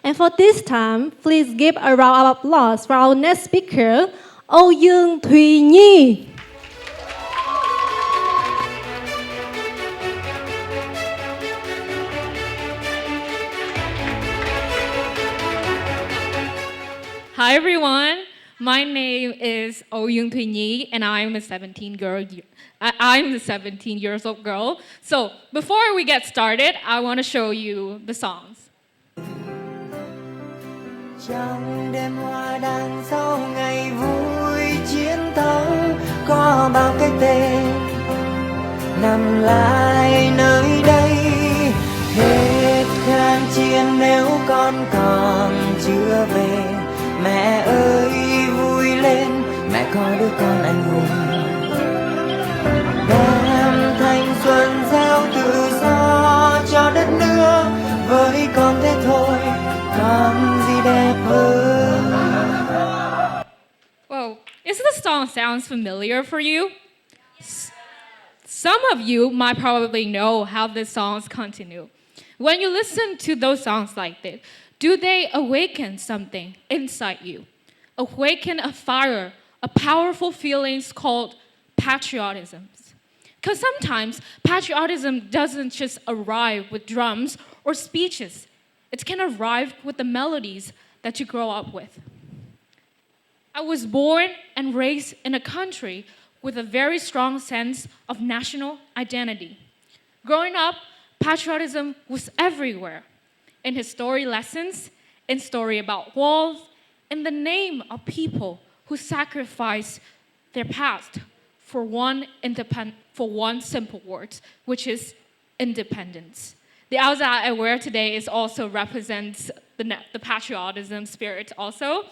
And for this time, please give a round of applause for our next speaker, Duong Thuy. Hi everyone, my name is Duong Thuy and I'm a 17 years old girl. So before we get started, I want to show you the songs. Trong đêm hoa đàn sau ngày vui chiến thắng có bao cái tên nằm lại nơi đây hết khang chiến nếu con còn chưa về mẹ ơi vui lên mẹ có đứa con anh hùng đem thanh xuân giao tự do cho đất nước với con thế thôi còn gì đẹp hơn. Well, is this song sounds familiar for you? Some of you might probably know how the songs continue. When you listen to those songs like this, do they awaken something inside you? Awaken a fire, a powerful feelings called patriotism. Because sometimes patriotism doesn't just arrive with drums or speeches. It can arrive with the melodies that you grow up with. I was born and raised in a country with a very strong sense of national identity. Growing up, patriotism was everywhere. In history lessons, in story about wars, in the name of people who sacrificed their past for one simple word, which is independence. The outfit I wear today is also represents the patriotism spirit also.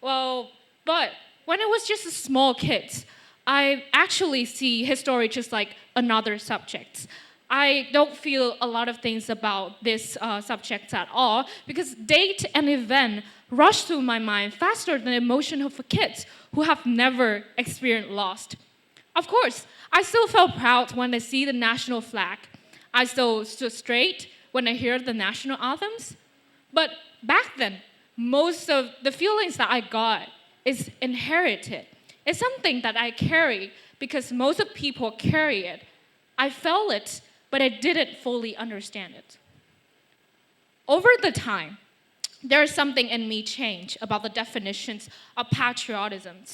Well, but when I was just a small kid, I actually see history just like another subject. I don't feel a lot of things about this subject at all because date and event rush through my mind faster than the emotion of a kid who have never experienced loss. Of course, I still felt proud when I see the national flag. I still stood straight when I hear the national anthems. But back then, most of the feelings that I got is inherited. It's something that I carry because most of people carry it. I felt it, but I didn't fully understand it. Over the time, there's something in me change about the definitions of patriotism.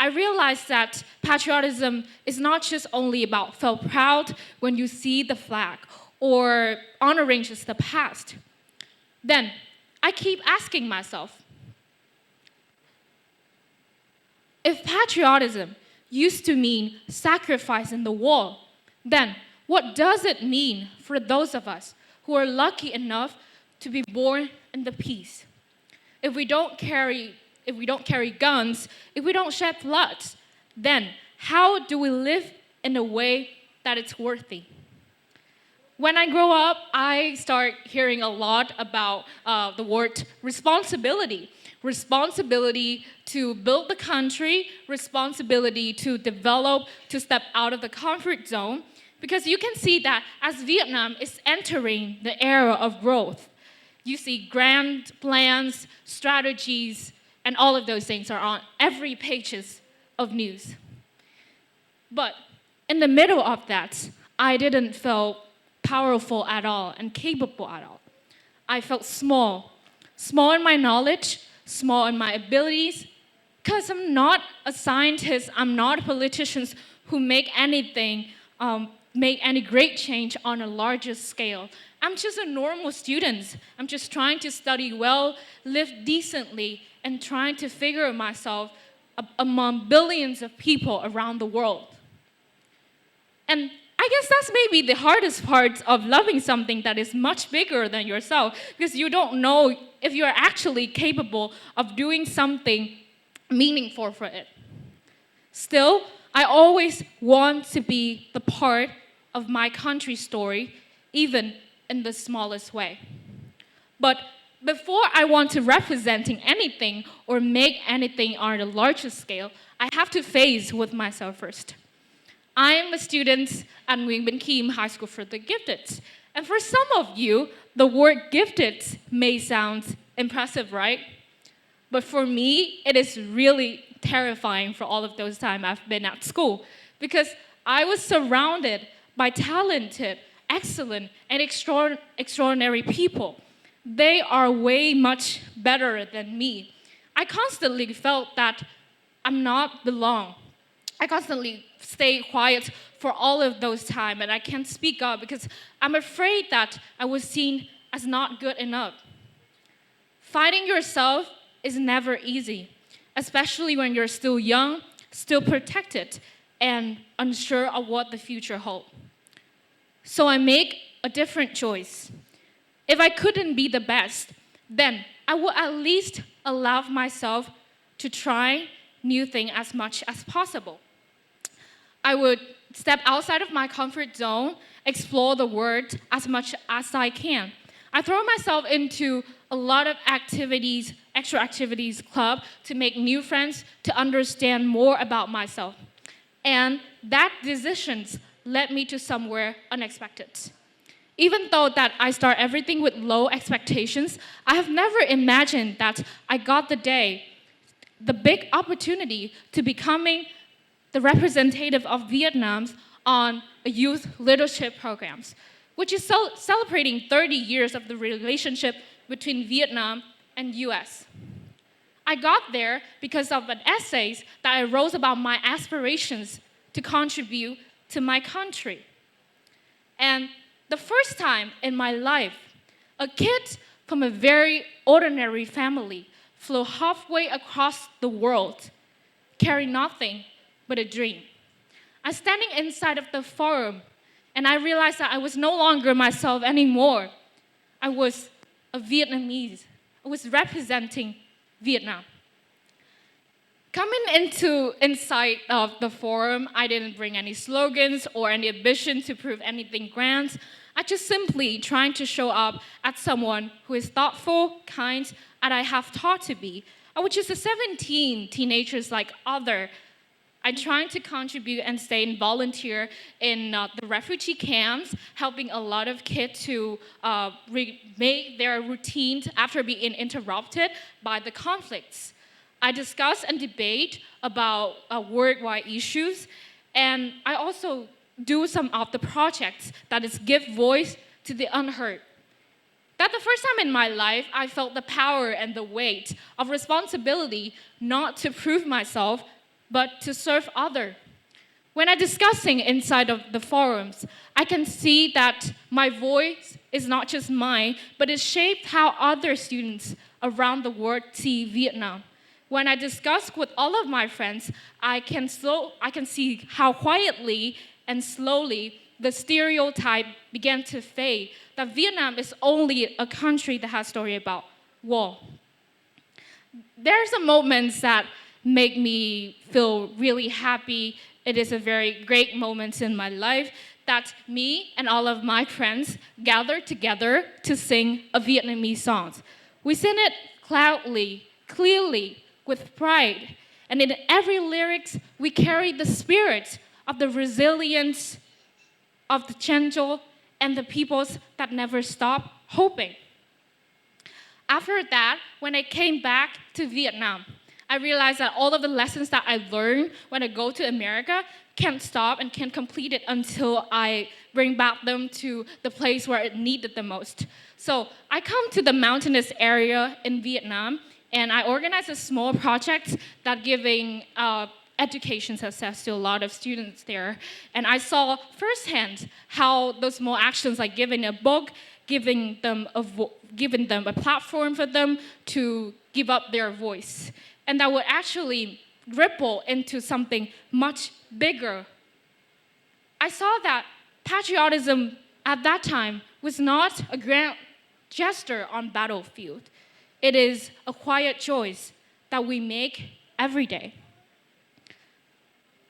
I realized that patriotism is not just only about feel proud when you see the flag or honoring just the past. Then I keep asking myself, if patriotism used to mean sacrifice in the war, then what does it mean for those of us who are lucky enough to be born in the peace? If we don't carry guns, if we don't shed blood, then how do we live in a way that it's worthy? When I grow up, I start hearing a lot about the word responsibility. Responsibility to build the country, responsibility to develop, to step out of the comfort zone. Because you can see that as Vietnam is entering the era of growth, you see grand plans, strategies, and all of those things are on every pages of news. But in the middle of that, I didn't feel powerful at all and capable at all. I felt small in my knowledge, small in my abilities, because I'm not a scientist, I'm not a politician who make any great change on a larger scale. I'm just a normal student. I'm just trying to study well, live decently, and trying to figure myself among billions of people around the world. And I guess that's maybe the hardest part of loving something that is much bigger than yourself, because you don't know if you're actually capable of doing something meaningful for it. Still, I always want to be the part of my country's story, even in the smallest way. But before I want to representing anything or make anything on a larger scale, I have to face with myself first. I am a student at Nguyen Binh Kim High School for the Gifted. And for some of you, the word gifted may sound impressive, right? But for me, it is really terrifying for all of those times I've been at school because I was surrounded by talented, excellent, and extraordinary people. They are way much better than me. I constantly felt that I'm not belong. I constantly stay quiet for all of those time and I can't speak up because I'm afraid that I was seen as not good enough. Fighting yourself is never easy, especially when you're still young, still protected, and unsure of what the future holds. So I make a different choice. If I couldn't be the best, then I would at least allow myself to try new things as much as possible. I would step outside of my comfort zone, explore the world as much as I can. I throw myself into a lot of activities, extra activities club to make new friends, to understand more about myself. And that decisions led me to somewhere unexpected. Even though that I start everything with low expectations, I have never imagined that I got the big opportunity to becoming the representative of Vietnam on a youth leadership programs, which is celebrating 30 years of the relationship between Vietnam and US. I got there because of an essays that I wrote about my aspirations to contribute to my country. And the first time in my life, a kid from a very ordinary family flew halfway across the world, carrying nothing but a dream. I'm standing inside of the forum, and I realized that I was no longer myself anymore. I was a Vietnamese. I was representing Vietnam. Coming inside of the forum, I didn't bring any slogans or any ambition to prove anything grand. I just simply trying to show up as someone who is thoughtful, kind, and I have taught to be. I was just a 17 teenagers like other. I'm trying to contribute and stay and volunteer in the refugee camps, helping a lot of kids to make their routines after being interrupted by the conflicts. I discuss and debate about worldwide issues, and I also do some of the projects that is give voice to the unheard. That's the first time in my life I felt the power and the weight of responsibility not to prove myself, but to serve others. When I'm discussing inside of the forums, I can see that my voice is not just mine, but it shaped how other students around the world see Vietnam. When I discuss with all of my friends, I can see how quietly and slowly the stereotype began to fade, that Vietnam is only a country that has story about war. There's some moments that make me feel really happy. It is a very great moment in my life that me and all of my friends gathered together to sing a Vietnamese song. We sing it loudly, clearly, with pride. And in every lyrics, we carry the spirit of the resilience of the gentle and the peoples that never stop hoping. After that, when I came back to Vietnam, I realized that all of the lessons that I learned when I go to America can't stop and can't complete it until I bring back them to the place where it needed the most. So I come to the mountainous area in Vietnam, and I organize a small project that giving education success to a lot of students there. And I saw firsthand how those small actions like giving a book, giving them a platform for them to give up their voice. And that would actually ripple into something much bigger. I saw that patriotism at that time was not a grand gesture on battlefield. It is a quiet choice that we make every day.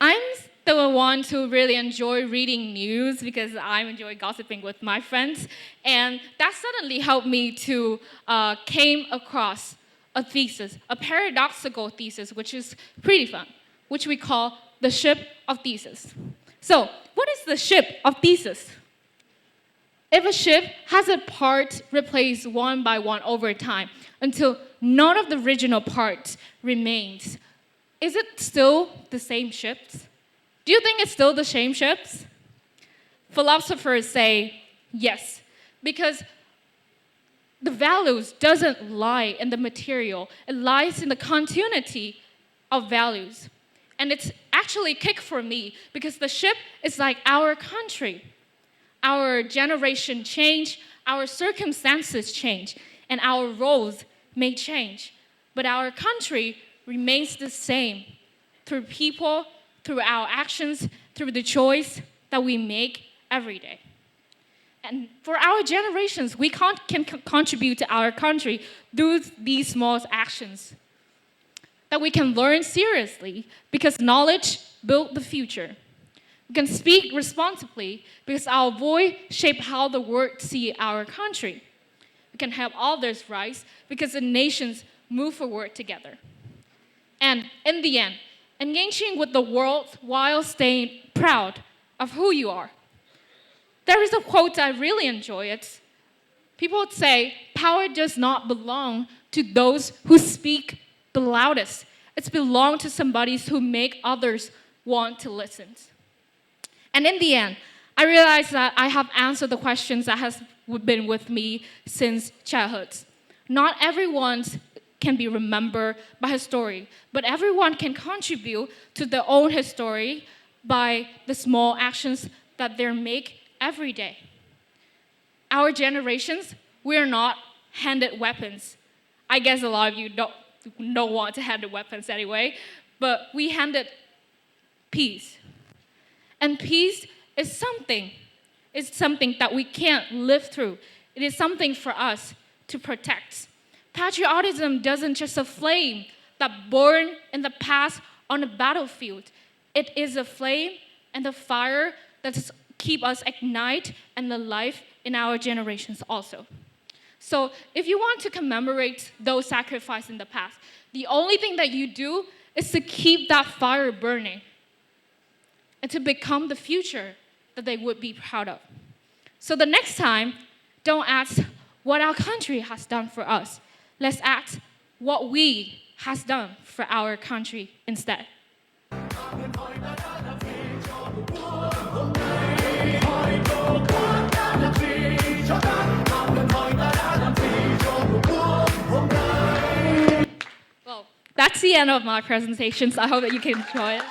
I'm the one who really enjoy reading news because I enjoy gossiping with my friends, and that suddenly helped me to came across a thesis, a paradoxical thesis, which is pretty fun, which we call the ship of thesis. So, what is the ship of thesis? If a ship has a part replaced one by one over time until none of the original parts remains, is it still the same ships? Do you think it's still the same ships? Philosophers say yes, because the values doesn't lie in the material, it lies in the continuity of values. And it's actually kick for me because the ship is like our country. Our generation change, our circumstances change, and our roles may change. But our country remains the same through people, through our actions, through the choice that we make every day. And for our generations, we can contribute to our country through these small actions that we can learn seriously because knowledge builds the future. We can speak responsibly because our voice shapes how the world sees our country. We can help others rise because the nations move forward together. And in the end, engaging with the world while staying proud of who you are. There is a quote I really enjoy. People would say, power does not belong to those who speak the loudest. It's belong to somebody who make others want to listen. And in the end, I realized that I have answered the questions that has been with me since childhood. Not everyone can be remembered by his story, but everyone can contribute to their own history by the small actions that they make every day. Our generations, we are not handed weapons. I guess a lot of you don't want to hand the weapons anyway, but we handed peace. And peace is something. It's something that we can't live through. It is something for us to protect. Patriotism doesn't just a flame that burn in the past on a battlefield. It is a flame and the fire that keep us ignite and alive in our generations also. So if you want to commemorate those sacrifices in the past, the only thing that you do is to keep that fire burning and to become the future that they would be proud of. So the next time, don't ask what our country has done for us. Let's ask what we has done for our country instead. Well, that's the end of my presentations. I hope that you can enjoy it.